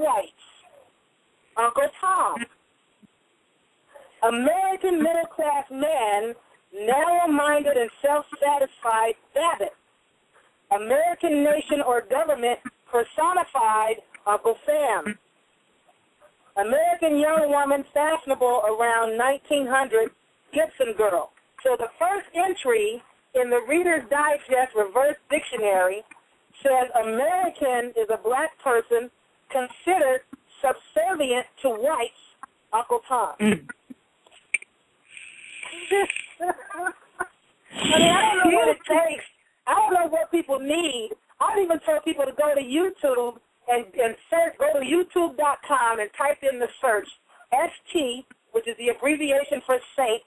whites. Uncle Tom. American middle-class man, narrow-minded and self-satisfied, Babbitt. American nation or government personified, Uncle Sam. American young woman, fashionable around 1900, Gibson girl. So the first entry in the Reader's Digest Reverse Dictionary says American is a black person considered subservient to whites, Uncle Tom. I mean, I don't know what it takes. I don't know what people need. I've even told people to go to YouTube and search, go to youtube.com and type in the search ST, which is the abbreviation for Saint,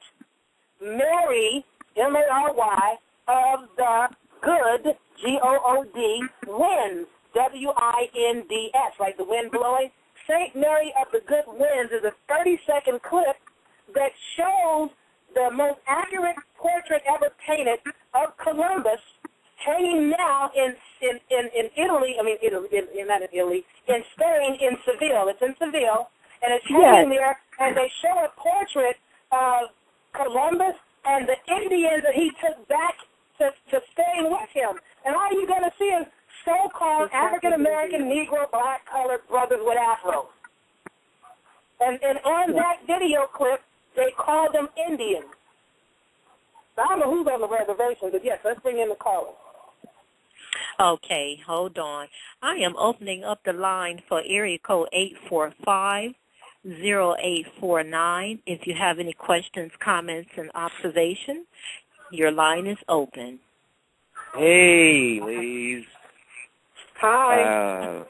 Mary, M-A-R-Y, of the good, G-O-O-D, winds, W-I-N-D-S, like the wind blowing. Saint Mary of the Good Winds is a 30-second clip that shows the most accurate portrait ever painted of Columbus hanging now in Italy, not in Italy, in Spain, in Seville. It's in Seville, and it's hanging there, and they show a portrait of Columbus and the Indians that he took back to Spain with him. And all you're going to see is so-called African-American, Negro, black, colored brothers with afros. And on that video clip, they call them Indians. So I don't know who's on the reservation, but yes, let's bring in the caller. Okay, hold on. I am opening up the line for area code 845-0849. If you have any questions, comments, and observations, your line is open. Hey, ladies. Hi.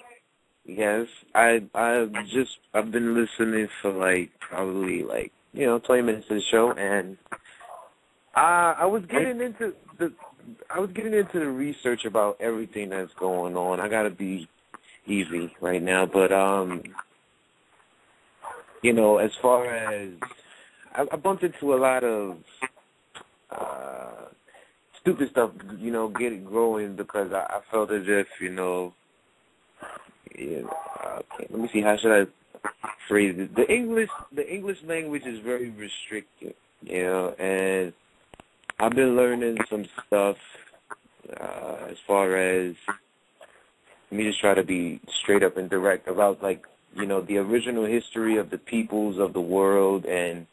Yes, I've been listening for probably 20 minutes of the show, and I was getting into the research about everything that's going on. I gotta be easy right now, but as far as I bumped into a lot of stupid stuff, growing because I felt as if, let me see, how should I phrase it? The English language is very restricted, and I've been learning some stuff as far as, let me just try to be straight up and direct about, the original history of the peoples of the world and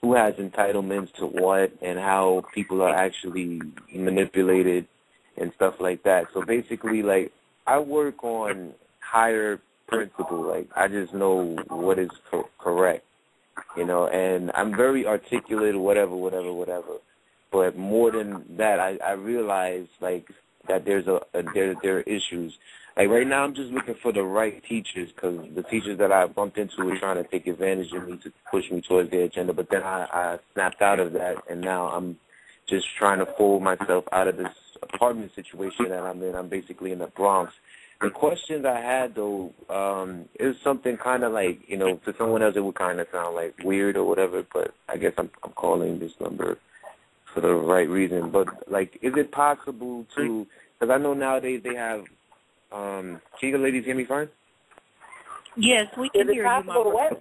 who has entitlements to what and how people are actually manipulated and stuff like that. So basically, I work on higher principle. I just know what is correct, and I'm very articulate, whatever. But more than that, I realize, that there are issues. Right now, I'm just looking for the right teachers because the teachers that I bumped into were trying to take advantage of me to push me towards their agenda. But then I snapped out of that, and now I'm just trying to fold myself out of this apartment situation that I'm in. I'm basically in the Bronx. The questions I had, though, is something kind of to someone else it would kind of sound weird or whatever, but I guess I'm calling this number for the right reason. But, is it possible to, because I know nowadays they have, can you ladies hear me fine? Yes, we can hear you, Mama.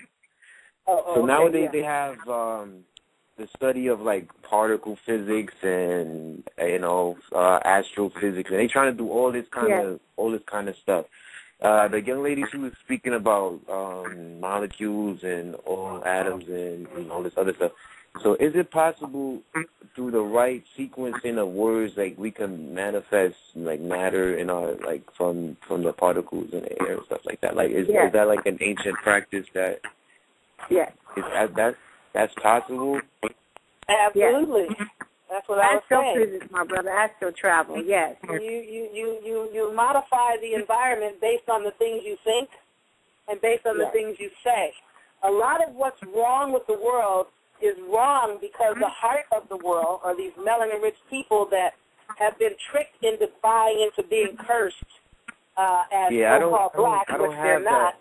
So nowadays they have the study of particle physics and astrophysics, and they trying to do all this kind of stuff. The young lady, she was speaking about molecules and all atoms and all this other stuff. So is it possible through the right sequencing of words we can manifest matter in our from the particles in the air and stuff like that? Is that an ancient practice that that's possible? Absolutely. Yes. That's what I was saying. Astrophysics, my brother. Astro travel. Yes. You modify the environment based on the things you think and based on the things you say. A lot of what's wrong with the world is wrong because the heart of the world are these melanin-rich people that have been tricked into buying into being cursed as so-called black, which they're not.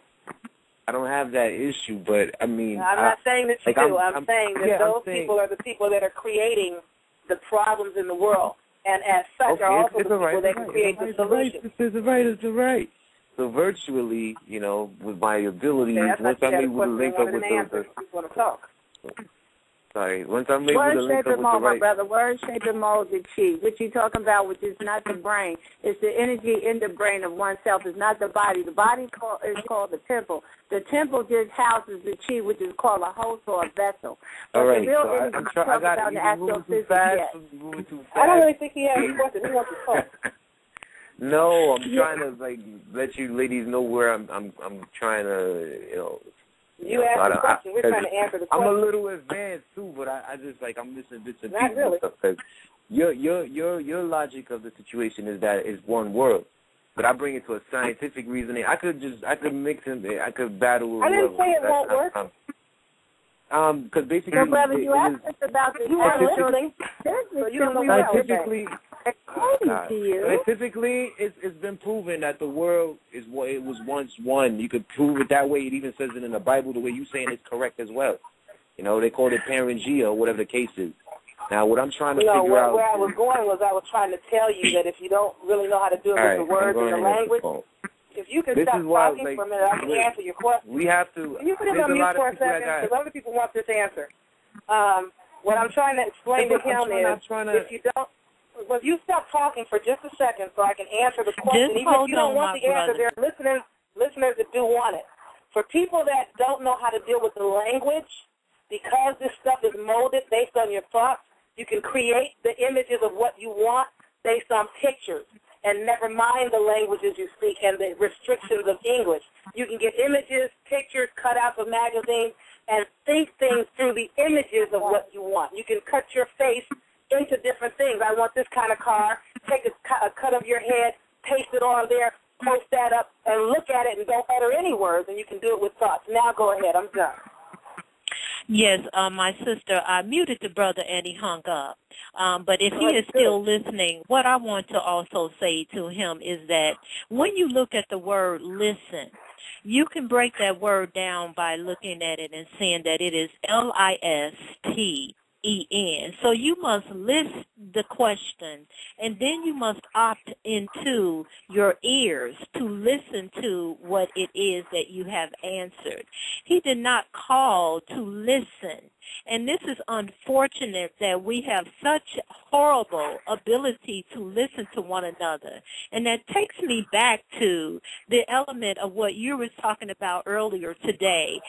I don't have that issue, but I mean... I'm not saying that you do. I'm saying that those people are the people that are creating the problems in the world, and as such are also the people that can create the solution. It's all right. So virtually, you know, with my abilities, Okay, once I'm able to link up with the want to talk. Sorry, once I'm able Word, to link shape, up and with the mold, my right. brother. Word, shape, and mold the chi. What you talking about, which is not the brain. It's the energy in the brain of oneself. It's not the body. The body is called the temple. The temple just houses the chi, which is called a host or a vessel. But All right, the real so energy I'm trying. I got about you. the Moving too astrophysics. fast. Yes. Moving too fast. I don't really think he has a question. He wants to talk. No, I'm trying to like let you ladies know where I'm trying to, you know. You asked the question. We're trying to answer the question. I'm a little advanced too, but I just like I'm missing bits and Not pieces really. and stuff. Cause your logic of the situation is that it's one world, but I bring it to a scientific reasoning. I could mix them. I could battle. I didn't say it won't work. Because basically, So, brother, you asked us about this. You are listening. So you don't know scientifically. To you. Scientifically, it's been proven that the world is what it was once one. You could prove it that way. It even says it in the Bible. The way you saying it's correct as well. You know, they called it Pangea or whatever the case is. Now, what I'm trying to figure out. Where I was going was I was trying to tell you that if you don't really know how to do it with the words and the language, if you can stop talking for a minute, I can answer your question. We have to. Can you put him on mute for a second? Because other people want this answer. What I'm trying to explain to him is if you don't. Well, you stop talking for just a second so I can answer the question. Even if you don't want the answer, there are listeners that do want it. For people that don't know how to deal with the language, because this stuff is molded based on your thoughts, you can create the images of what you want based on pictures. And never mind the languages you speak and the restrictions of English. You can get images, pictures, cutouts of magazines, and think things through the images of what you want. You can cut your face into different things. I want this kind of car. Take a cut of your head, paste it on there, post that up, and look at it and don't utter any words, and you can do it with thoughts. Now go ahead. I'm done. Yes, my sister, I muted the brother and he hung up. But if he is still listening, what I want to also say to him is that when you look at the word listen, you can break that word down by looking at it and seeing that it is LISTEN. So you must list the question, and then you must opt into your ears to listen to what it is that you have answered. He did not call to listen. And this is unfortunate that we have such horrible ability to listen to one another. And that takes me back to the element of what you were talking about earlier today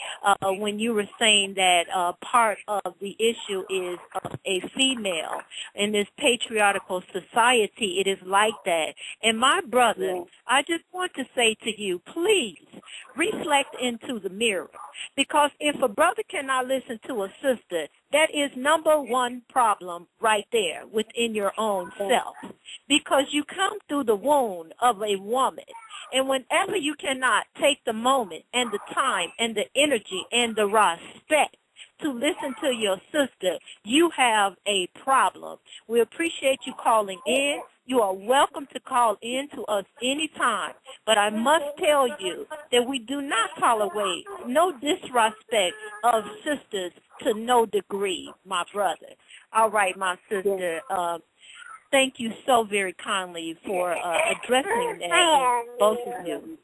when you were saying that part of the issue is a female. In this patriarchal society, it is like that. And my brother, I just want to say to you, please reflect into the mirror. Because if a brother cannot listen to a sister, that is number one problem right there within your own self. Because you come through the womb of a woman, and whenever you cannot take the moment and the time and the energy and the respect to listen to your sister, you have a problem. We appreciate you calling in. You are welcome to call in to us anytime. But I must tell you that we do not tolerate no disrespect of sisters to no degree, my brother. All right, my sister. Thank you so very kindly for addressing that, both of you.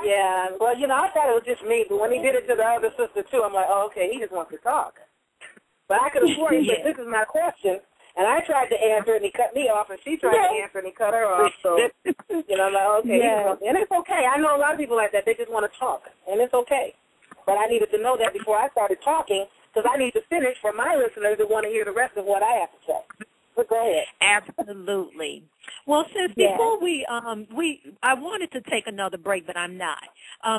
Yeah, well, you know, I thought it was just me, but when he did it to the other sister, too, I'm like, oh, okay, he just wants to talk. But I could have sworn he said, this is my question, and I tried to answer it, and he cut me off, and she tried to answer, and he cut her off, so, you know, I'm like, okay, and it's okay. I know a lot of people like that. They just want to talk, and it's okay. But I needed to know that before I started talking, because I need to finish for my listeners that want to hear the rest of what I have to say. But go ahead. Absolutely. Well, sis, before I wanted to take another break, but I'm not.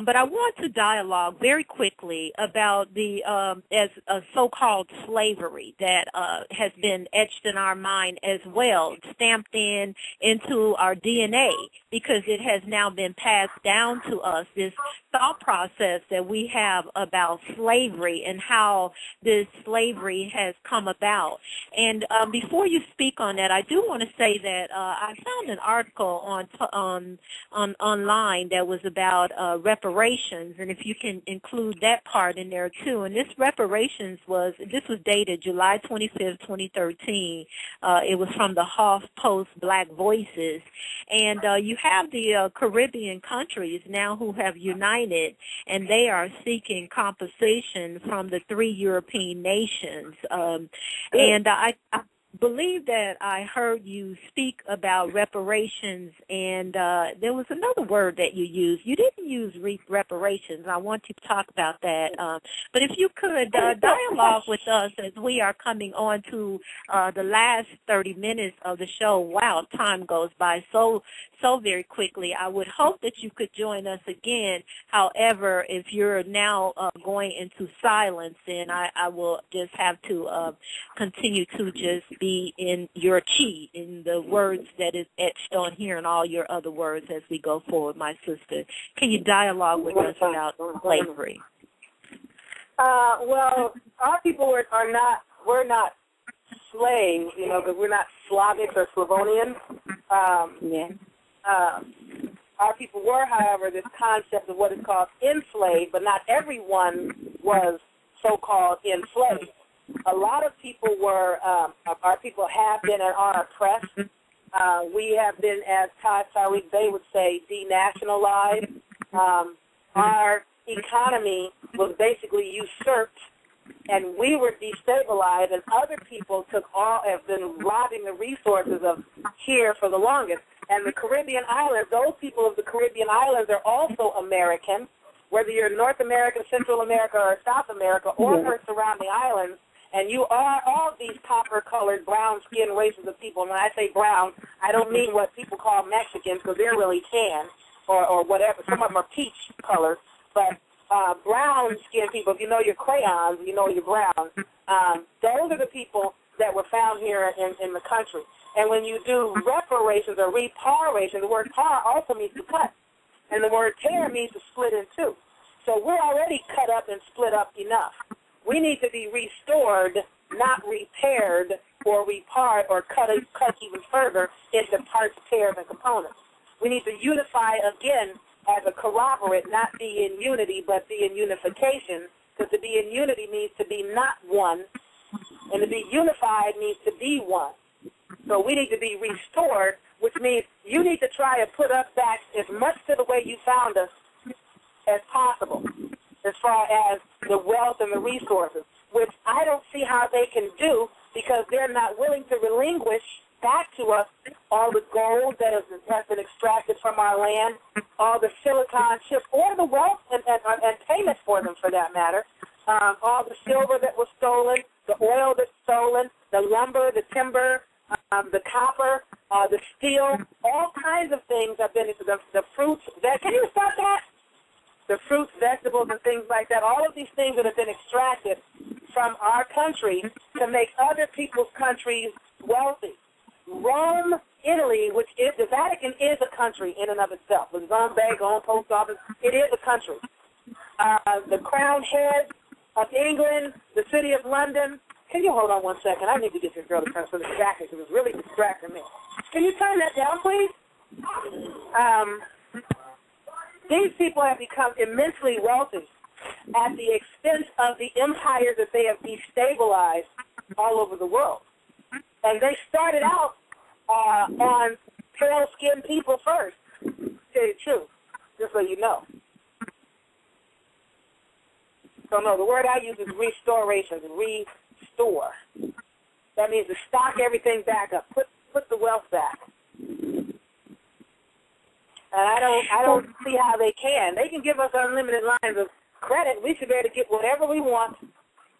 But I want to dialogue very quickly about the as so-called slavery that has been etched in our mind as well, stamped into our DNA, because it has now been passed down to us, this thought process that we have about slavery and how this slavery has come about. And before you speak on that, I do want to say that I've found an article on online that was about reparations, and if you can include that part in there too. And this reparations was dated July 25th, 2013. It was from the HuffPost Black Voices, and you have the Caribbean countries now who have united, and they are seeking compensation from the 3 European nations. And I believe that I heard you speak about reparations, and there was another word that you used. You didn't use reparations. I want you to talk about that. But if you could dialogue with us as we are coming on to the last 30 minutes of the show. Wow, time goes by so very quickly. I would hope that you could join us again. However, if you're now going into silence, then I will just have to continue to just be in your chi, in the words that is etched on here and all your other words as we go forward, my sister. Can you dialogue with us about slavery? Well, our people we're not slaves, because we're not Slavic or Slavonian. Our people were, however, this concept of what is called enslaved, but not everyone was so-called enslaved. A lot of people were, our people have been and are oppressed. We have been, as Todd Tariq, they would say, denationalized. Our economy was basically usurped, and we were destabilized, and other people have been robbing the resources of here for the longest. And the Caribbean islands, those people of the Caribbean islands are also American, whether you're North America, Central America, or South America, or for surrounding islands. And you are all these copper-colored, brown-skinned races of people. And when I say brown, I don't mean what people call Mexicans, because they're really tan or whatever. Some of them are peach colors. But brown-skinned people, if you know your crayons, you know your brown. Those are the people that were found here in the country. And when you do reparations or reparation, the word par also means to cut. And the word tear means to split in two. So we're already cut up and split up enough. We need to be restored, not repaired or repart or cut even further into parts, pairs, and components. We need to unify again as a corroborate, not be in unity, but be in unification, because to be in unity means to be not one, and to be unified means to be one. So we need to be restored, which means you need to try to put us back as much to the way you found us as possible, as far as the wealth and the resources, which I don't see how they can do, because they're not willing to relinquish back to us all the gold that has been extracted from our land, all the silicon chips, or the wealth and payment for them, for that matter, all the silver that was stolen, the oil that's stolen, the lumber, the timber, the copper, the steel, all kinds of things have been, the fruits. Can you stop that? The fruits, vegetables, and things like that, all of these things that have been extracted from our country to make other people's countries wealthy. Rome, Italy, which is, the Vatican is a country in and of itself. With its own bank, own post office, it is a country. The crown head of England, the city of London. Can you hold on 1 second? I need to get this girl to turn some distracting because it's really distracting me. Can you turn that down, please? These people have become immensely wealthy at the expense of the empires that they have destabilized all over the world. And they started out on pale-skinned people first, to tell you the truth, just so you know. So, no, the word I use is restoration, restore. That means to stock everything back up, put the wealth back. And I don't see how they can. They can give us unlimited lines of credit. We should be able to get whatever we want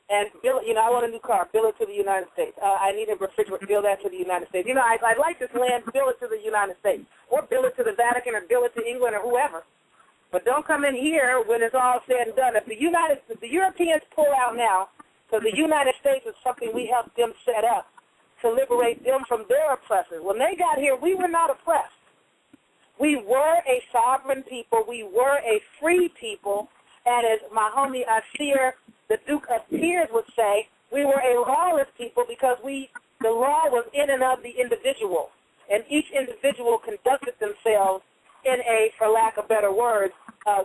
and bill it. I want a new car. Bill it to the United States. I need a refrigerator. Bill that to the United States. I'd like this land. Bill it to the United States. Or bill it to the Vatican or bill it to England or whoever. But don't come in here when it's all said and done. If the Europeans pull out now, because the United States is something we helped them set up to liberate them from their oppressors. When they got here, we were not oppressed. We were a sovereign people. We were a free people. And as my homie Asir, the Duke of Tears, would say, we were a lawless people because the law was in and of the individual. and each individual conducted themselves in a, for lack of better words,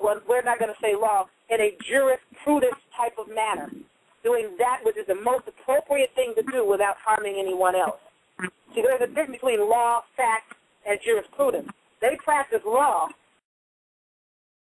we're not going to say law, in a jurisprudence type of manner, doing that which is the most appropriate thing to do without harming anyone else. See, there's a difference between law, fact, and jurisprudence. They practice law,